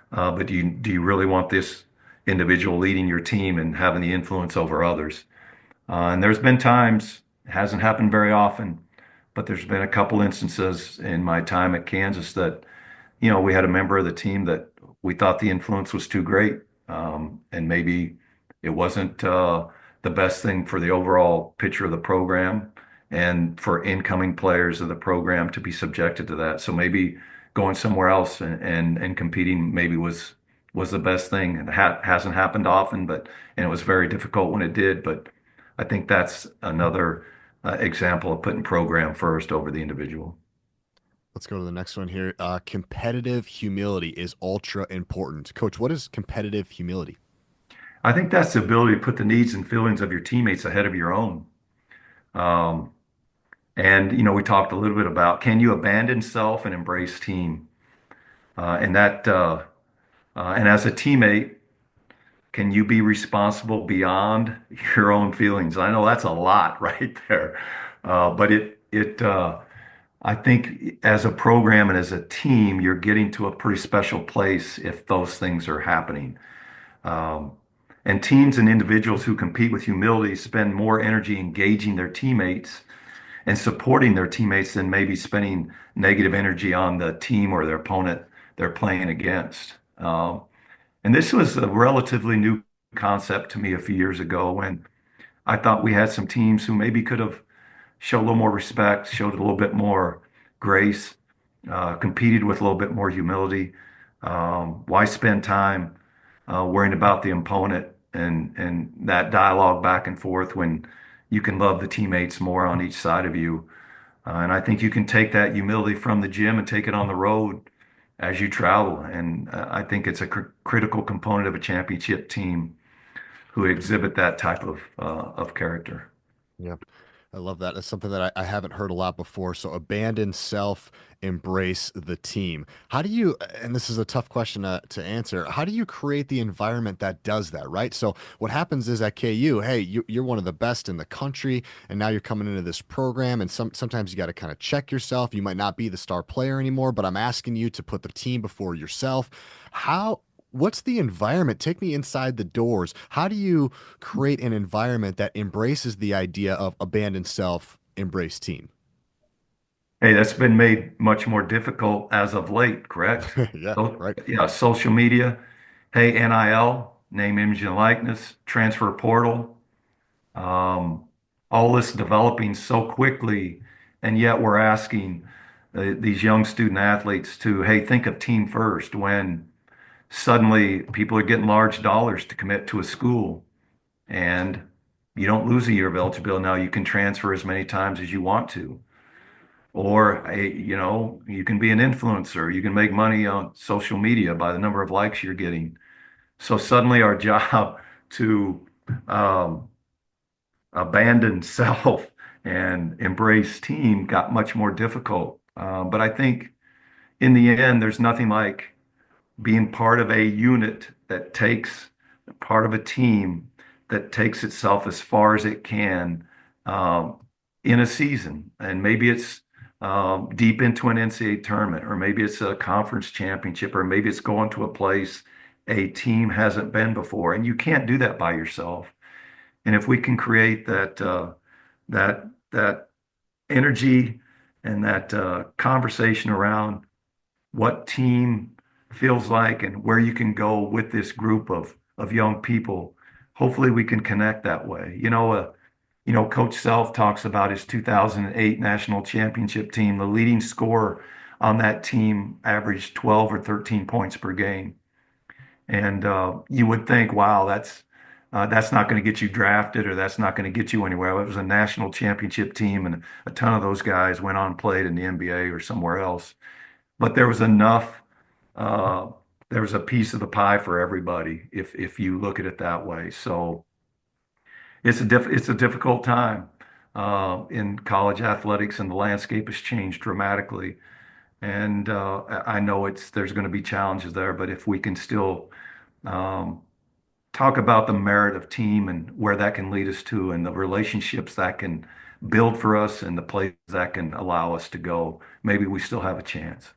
But do you really want this individual leading your team and having the influence over others? And there's been times, it hasn't happened very often, but there's been a couple instances in my time at Kansas that, we had a member of the team that we thought the influence was too great. And maybe it wasn't the best thing for the overall picture of the program and for incoming players of the program to be subjected to that. So maybe going somewhere else and competing maybe was the best thing. It hasn't happened often, and it was very difficult when it did. But I think that's another example of putting program first over the individual. Let's go to the next one here. Competitive humility is ultra important. Coach, what is competitive humility? I think that's the ability to put the needs and feelings of your teammates ahead of your own. Um, and we talked a little bit about, can you abandon self and embrace team? And as a teammate, can you be responsible beyond your own feelings? I know that's a lot right there, but I think as a program and as a team, you're getting to a pretty special place if those things are happening. Um, and teams and individuals who compete with humility spend more energy engaging their teammates and supporting their teammates than maybe spending negative energy on the team or their opponent they're playing against. And this was a relatively new concept to me a few years ago when I thought we had some teams who maybe could have showed a little more respect, showed a little bit more grace, competed with a little bit more humility. Why spend time worrying about the opponent and that dialogue back and forth when you can love the teammates more on each side of you? And I think you can take that humility from the gym and take it on the road as you travel. And I think it's a critical component of a championship team who exhibit that type of character. Yeah. I love that. That's something that I haven't heard a lot before. So abandon self, embrace the team. How do you, and this is a tough question to answer, how do you create the environment that does that, right? So what happens is at KU, hey, you're one of the best in the country, and now you're coming into this program, and sometimes you got to kind of check yourself. You might not be the star player anymore, but I'm asking you to put the team before yourself. How, what's the environment? Take me inside the doors. How do you create an environment that embraces the idea of abandoned self, embrace team? Hey, that's been made much more difficult as of late, correct? Yeah, So, right. yeah, social media. Hey, NIL, name, image, and likeness, transfer portal, um, all this developing so quickly, and yet we're asking these young student athletes to, hey, think of team first when suddenly people are getting large dollars to commit to a school, and you don't lose a year of eligibility. Now you can transfer as many times as you want to. Or, you can be an influencer. You can make money on social media by the number of likes you're getting. So suddenly our job to um, abandon self and embrace team got much more difficult. But I think in the end, there's nothing like being part of a unit that takes part of a team that takes itself as far as it can um, in a season. And maybe it's deep into an NCAA tournament, or maybe it's a conference championship, or maybe it's going to a place a team hasn't been before. And you can't do that by yourself. And if we can create that energy and that conversation around what team feels like and where you can go with this group of young people. Hopefully, we can connect that way. Coach Self talks about his 2008 national championship team. The leading scorer on that team averaged 12 or 13 points per game, and you would think, wow, that's not going to get you drafted, or that's not going to get you anywhere. Well, it was a national championship team, and a ton of those guys went on and played in the NBA or somewhere else. But there was enough uh, there was a piece of the pie for everybody if you look at it that way. So it's a difficult time in college athletics, and the landscape has changed dramatically. And I know there's going to be challenges there, but if we can still um, talk about the merit of team and where that can lead us to, and the relationships that can build for us, and the places that can allow us to go, maybe we still have a chance.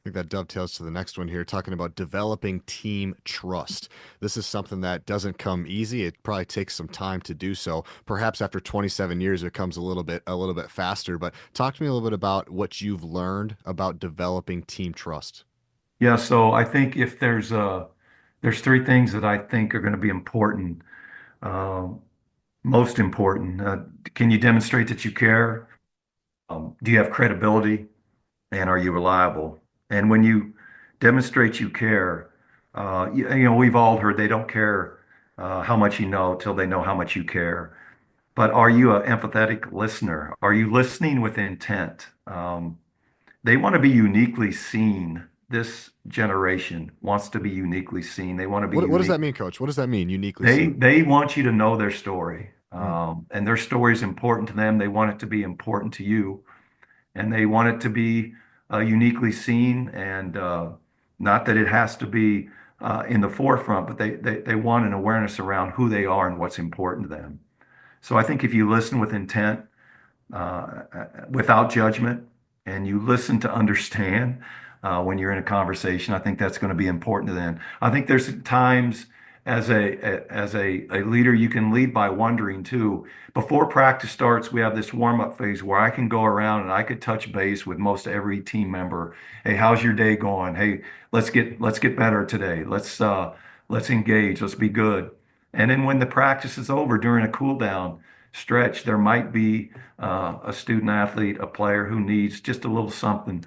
I think that dovetails to the next one here, talking about developing team trust. This is something that doesn't come easy. It probably takes some time to do so. Perhaps after 27 years, it comes a little bit faster. But talk to me a little bit about what you've learned about developing team trust. Yeah, so I think if there's three things that I think are going to be important. Um, Most important, can you demonstrate that you care? Do you have credibility? And are you reliable? And when you demonstrate you care, we've all heard they don't care how much you know till they know how much you care. But are you an empathetic listener? Are you listening with intent? They want to be uniquely seen. This generation wants to be uniquely seen. They want to be What does unique. that mean, Coach? What does that mean, uniquely They seen? they want you to know their story, Mm. and their story is important to them. They want it to be important to you, and they want it to be uniquely seen. And not that it has to be in the forefront, but they want an awareness around who they are and what's important to them. So I think if you listen with intent, without judgment, and you listen to understand when you're in a conversation. I think that's going to be important to them. I think there's times as a leader you can lead by wondering too. Before practice starts, we have this warm-up phase where I can go around and I could touch base with most every team member. Hey, how's your day going? Hey, let's get better today. Let's engage. Let's be good. And then when the practice is over during a cool down stretch, there might be a student athlete, a player who needs just a little something,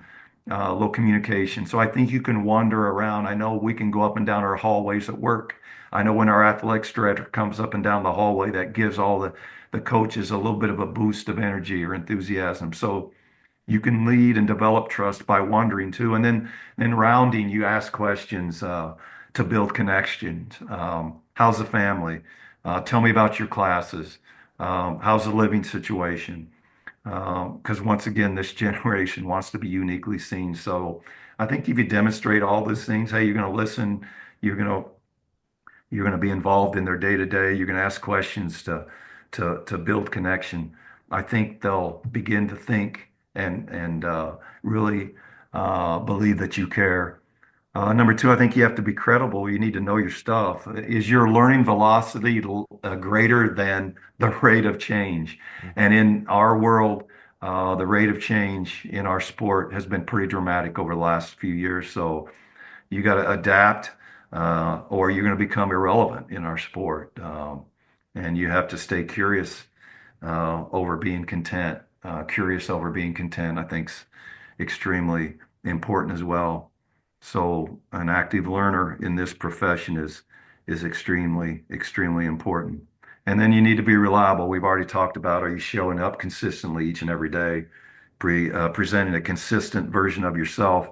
a little communication. So I think you can wander around. I know we can go up and down our hallways at work. I know when our athletics director comes up and down the hallway, that gives all the coaches a little bit of a boost of energy or enthusiasm. So you can lead and develop trust by wondering too. And then rounding, you ask questions to build connections. How's the family? Tell me about your classes. How's the living situation? Because once again, this generation wants to be uniquely seen. So I think if you demonstrate all those things, hey, you're going to listen, you're going to you're going to be involved in their day to day. You're going to ask questions to build connection. I think they'll begin to think and really believe that you care. Number two, I think you have to be credible. You need to know your stuff. Is your learning velocity greater than the rate of change? And in our world, the rate of change in our sport has been pretty dramatic over the last few years. So you got to adapt, or you're going to become irrelevant in our sport. And you have to stay curious over being content. Curious over being content, I think, is extremely important as well. So an active learner in this profession is extremely important. And then you need to be reliable. We've already talked about, are you showing up consistently each and every day, presenting a consistent version of yourself?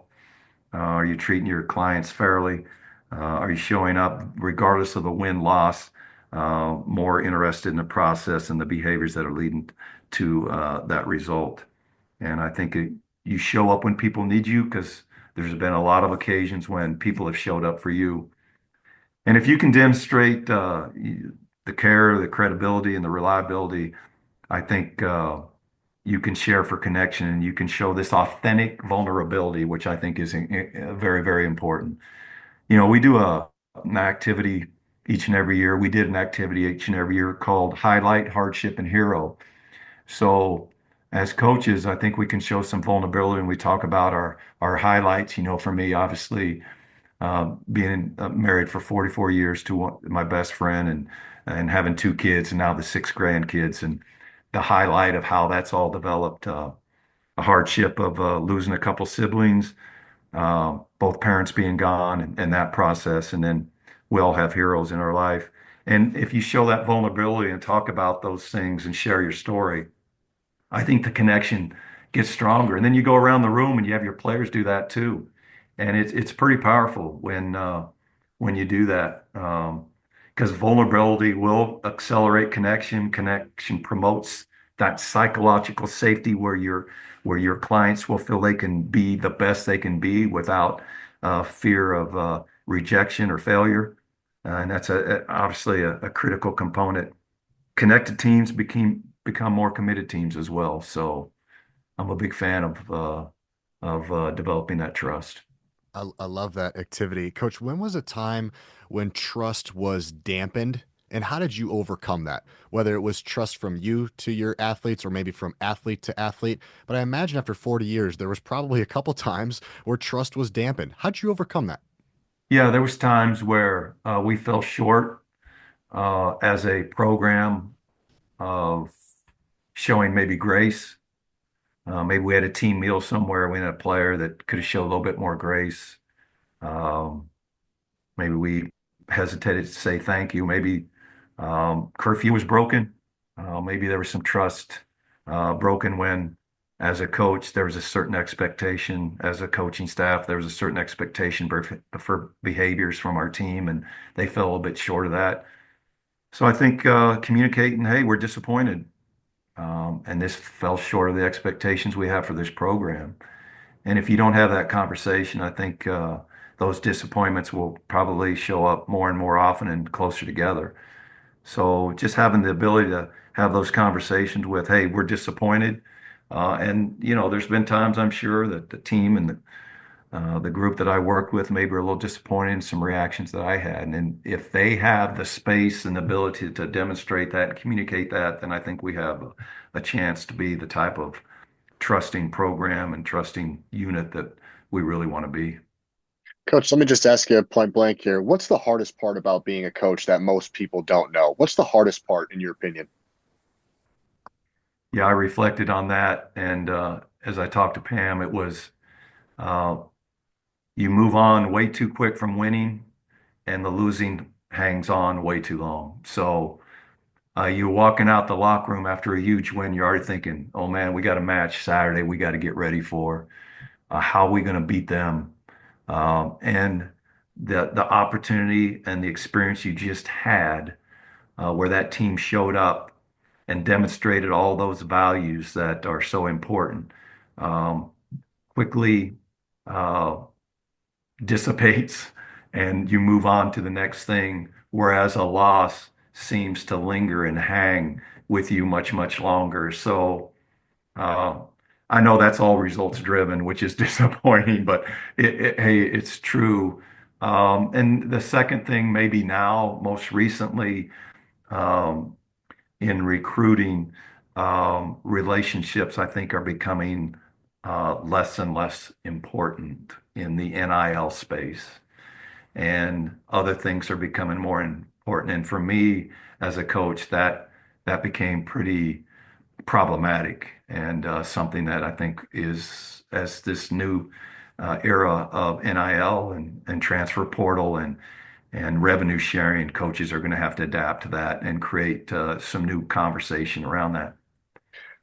Are you treating your clients fairly? Are you showing up regardless of the win-loss, more interested in the process and the behaviors that are leading to that result? And I think you show up when people need you because there's been a lot of occasions when people have showed up for you. And if you can demonstrate the care, the credibility, and the reliability, I think you can share for connection and you can show this authentic vulnerability, which I think is very important. You know, we do an activity each and every year. We did an activity each and every year called Highlight, Hardship, and Hero. So as coaches, I think we can show some vulnerability and we talk about our highlights. You know, for me, obviously, being married for 44 years to my best friend and having two kids and now the six grandkids and the highlight of how that's all developed. A hardship of losing a couple siblings, both parents being gone and that process. And then we all have heroes in our life. And if you show that vulnerability and talk about those things and share your story, I think the connection gets stronger. And then you go around the room and you have your players do that too. And it's pretty powerful when you do that. Because vulnerability will accelerate connection. Connection promotes that psychological safety where your clients will feel they can be the best they can be without fear of rejection or failure. And that's obviously a critical component. Connected teams become more committed teams as well. So I'm a big fan of developing that trust. I love that activity. Coach, when was a time when trust was dampened, and how did you overcome that? Whether it was trust from you to your athletes or maybe from athlete to athlete. But I imagine after 40 years, there was probably a couple times where trust was dampened. How'd you overcome that? Yeah, there was times where we fell short as a program of showing maybe grace. Maybe we had a team meal somewhere. We had a player that could have showed a little bit more grace. Um, Maybe we hesitated to say thank you. Maybe curfew was broken. Maybe there was some trust broken when, as a coach, there was a certain expectation. As a coaching staff, there was a certain expectation for behaviors from our team, and they fell a little bit short of that. So I think communicating, hey, we're disappointed, and this fell short of the expectations we have for this program. And if you don't have that conversation, I think those disappointments will probably show up more and more often and closer together. So just having the ability to have those conversations with, hey, we're disappointed. And, you know, there's been times I'm sure that the team and the group that I work with maybe are a little disappointed in some reactions that I had. And if they have the space and ability to demonstrate that and communicate that, then I think we have a chance to be the type of trusting program and trusting unit that we really want to be. Coach, let me just ask you point blank here. What's the hardest part about being a coach that most people don't know? What's the hardest part, in your opinion? Yeah, I reflected on that. And as I talked to Pam, it was uh, you move on way too quick from winning, and the losing hangs on way too long. So you're walking out the locker room after a huge win, you're already thinking, oh man, we got a match Saturday we got to get ready for. How are we going to beat them? And the opportunity and the experience you just had where that team showed up and demonstrated all those values that are so important, um, quickly uh, dissipates and you move on to the next thing, whereas a loss seems to linger and hang with you much, much longer. So, uh, I know that's all results driven, which is disappointing, but hey, it's true. And the second thing, maybe now, most recently, um, in recruiting, relationships, I think, are becoming less and less important in the NIL space, and other things are becoming more important. And for me, as a coach, that became pretty problematic, and something that I think is, as this new era of NIL and transfer portal and revenue sharing, coaches are going to have to adapt to that and create some new conversation around that.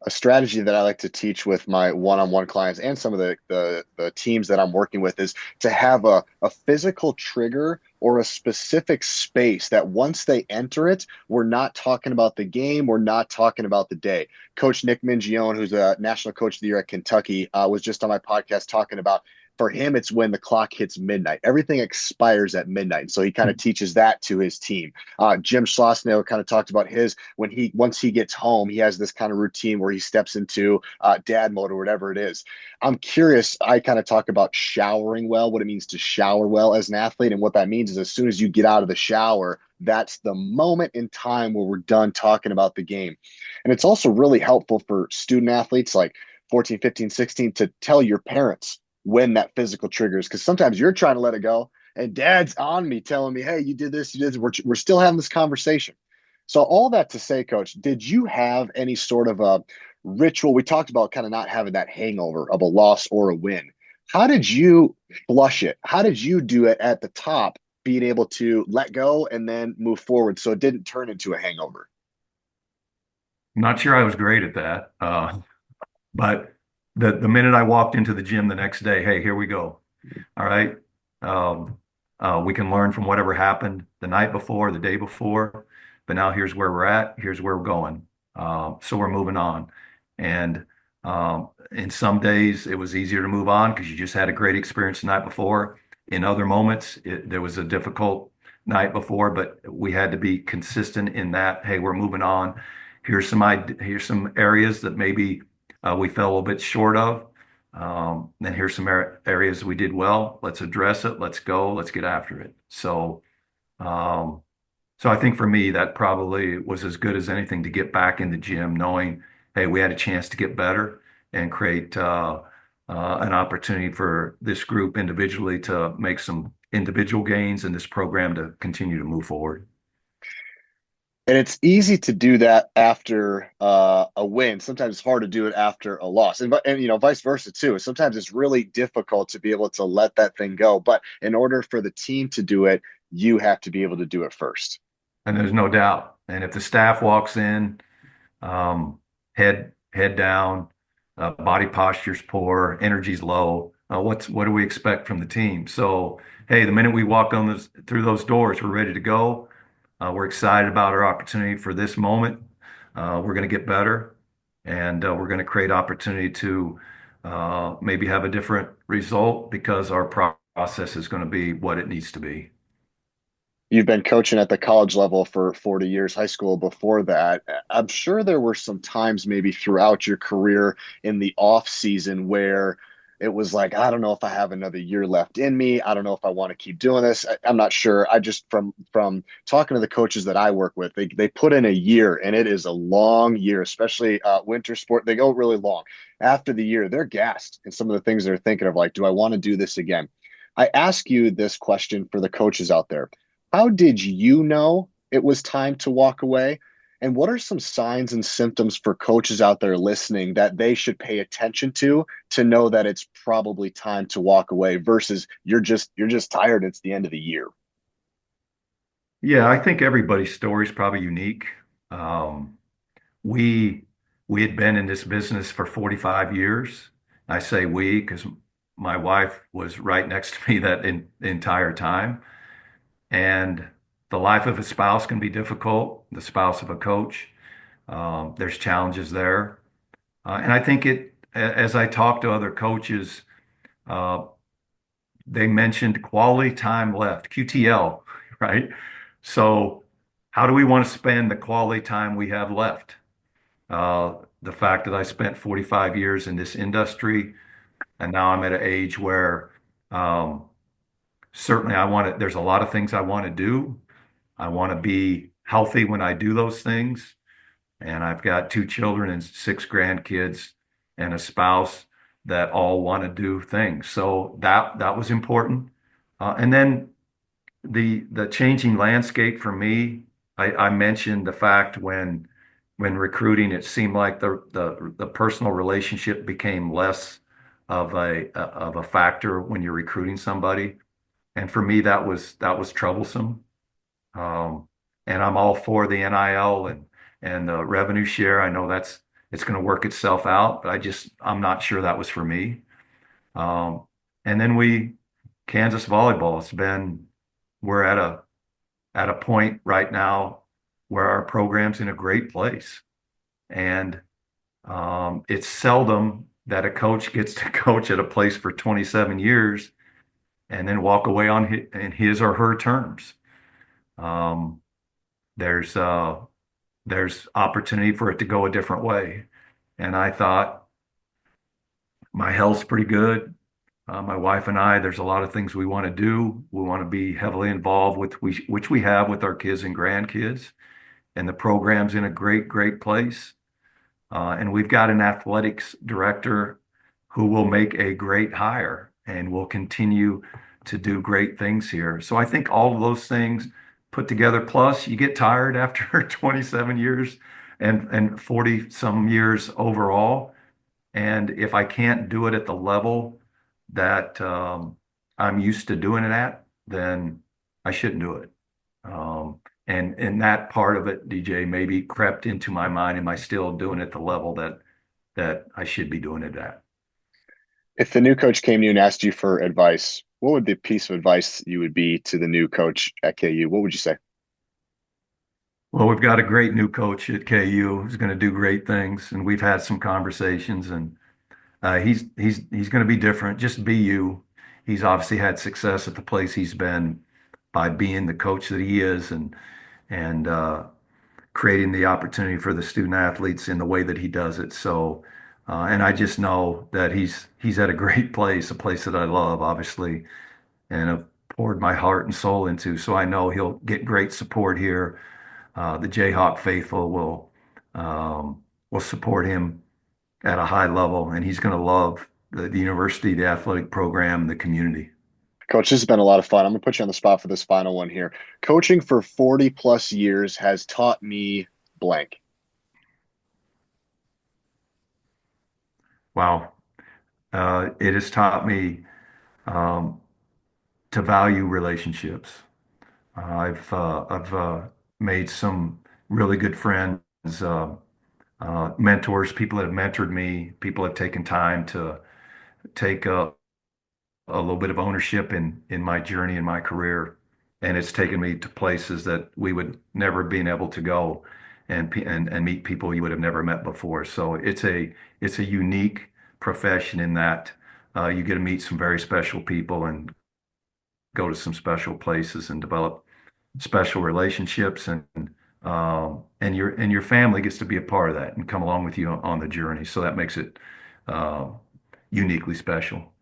A strategy that I like to teach with my one-on-one clients and some of the teams that I'm working with is to have a physical trigger or a specific space that once they enter it, we're not talking about the game, we're not talking about the day. Coach Nick Mingione, who's a national coach of the year at Kentucky, was just on my podcast talking about, for him, it's when the clock hits midnight. Everything expires at midnight. So he kind of teaches that to his team. Jim Schlossnail kind of talked about his, when he, once he gets home, he has this kind of routine where he steps into dad mode or whatever it is. I'm curious. I kind of talk about showering well, what it means to shower well as an athlete. And what that means is as soon as you get out of the shower, that's the moment in time where we're done talking about the game. And it's also really helpful for student athletes like 14, 15, 16 to tell your parents when that physical triggers, because sometimes you're trying to let it go and dad's on me telling me, hey, you did this, you did this. We're still having this conversation. So all that to say, coach, did you have any sort of a ritual? We talked about kind of not having that hangover of a loss or a win. How did you flush it? How did you do it at the top, being able to let go and then move forward so it didn't turn into a hangover? Not sure I was great at that, but the minute I walked into the gym the next day, hey, here we go. All right. Um, we can learn from whatever happened the night before, the day before, but now here's where we're at. Here's where we're going. So we're moving on. And in some days, it was easier to move on because you just had a great experience the night before. In other moments, there was a difficult night before, but we had to be consistent in that, hey, we're moving on. Here's some areas that maybe we fell a little bit short of. And here's some areas we did well. Let's address it. Let's go. Let's get after it. Um, so I think for me, that probably was as good as anything to get back in the gym, knowing, hey, we had a chance to get better and create an opportunity for this group individually to make some individual gains and this program to continue to move forward. And it's easy to do that after a win. Sometimes it's hard to do it after a loss, and you know, vice versa too. Sometimes it's really difficult to be able to let that thing go. But in order for the team to do it, you have to be able to do it first. And there's no doubt. And if the staff walks in, um, head down, body posture's poor, energy's low. What do we expect from the team? So, hey, the minute we walk through those doors, we're ready to go. We're excited about our opportunity for this moment. We're going to get better, and we're going to create opportunity to maybe have a different result because our process is going to be what it needs to be. You've been coaching at the college level for 40 years, high school before that. I'm sure there were some times maybe throughout your career in the off season where it was like, I don't know if I have another year left in me. I don't know if I want to keep doing this. I'm not sure. I just from talking to the coaches that I work with, they put in a year and it is a long year, especially winter sport. They go really long. After the year, they're gassed and some of the things they're thinking of like, do I want to do this again? I ask you this question for the coaches out there. How did you know it was time to walk away? And what are some signs and symptoms for coaches out there listening that they should pay attention to know that it's probably time to walk away versus you're just tired, it's the end of the year. Yeah, I think everybody's story is probably unique. Um, we we had been in this business for 45 years. I say we because my wife was right next to me the entire time. And the life of a spouse can be difficult, the spouse of a coach. There's challenges there. And I think as I talk to other coaches, uh, they mentioned quality time left, QTL, right? So, how do we want to spend the quality time we have left? The fact that I spent 45 years in this industry, and now I'm at an age where um, certainly there's a lot of things I want to do. I want to be healthy when I do those things. And I've got two children and six grandkids and a spouse that all want to do things. So that was important. And then the changing landscape for me, I mentioned the fact when recruiting, it seemed like the personal relationship became less of a factor when you're recruiting somebody. And for me, that was troublesome. Um, and I'm all for the NIL and the revenue share. I know it's going to work itself out, but I'm not sure that was for me. Um, and then Kansas volleyball. We're at a point right now where our program's in a great place, and it's seldom that a coach gets to coach at a place for 27 years and then walk away in his or her terms. Um, there's uh, there's opportunity for it to go a different way. And I thought my health's pretty good. My wife and I, there's a lot of things we want to do. We want to be heavily involved which we have with our kids and grandkids. And the program's in a great, great place. And we've got an athletics director who will make a great hire and will continue to do great things here. So I think all of those things put together, plus you get tired after 27 years and 40 some years overall. And if I can't do it at the level that I'm used to doing it at, then I shouldn't do it. And that part of it, DJ, maybe crept into my mind. Am I still doing it at the level that I should be doing it at? If the new coach came to you and asked you for advice, what would the piece of advice you would be to the new coach at KU? What would you say? Well, we've got a great new coach at KU who's going to do great things, and we've had some conversations, and he's going to be different. Just be you. He's obviously had success at the place he's been by being the coach that he is, and creating the opportunity for the student athletes in the way that he does it. So, and I just know that he's at a great place, a place that I love, obviously, and have poured my heart and soul into. So I know he'll get great support here. The Jayhawk faithful will support him at a high level, and he's going to love the university, the athletic program, the community. Coach, this has been a lot of fun. I'm going to put you on the spot for this final one here. Coaching for 40 plus years has taught me blank. Wow. It has taught me um, to value relationships. I've made some really good friends, mentors, people that have mentored me, people that have taken time to take a little bit of ownership in my journey in my career, and it's taken me to places that we would never been able to go, and meet people you would have never met before. So it's a unique profession in that you get to meet some very special people and go to some special places and develop special relationships, and your family gets to be a part of that and come along with you on the journey. So that makes it uh, uniquely special.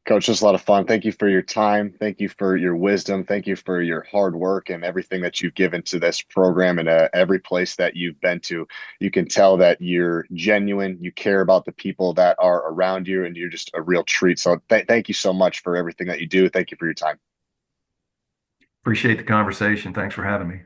Coach, this is a lot of fun. Thank you for your time. Thank you for your wisdom. Thank you for your hard work and everything that you've given to this program and every place that you've been to. You can tell that you're genuine. You care about the people that are around you, and you're just a real treat. So thank you so much for everything that you do. Thank you for your time. Appreciate the conversation. Thanks for having me.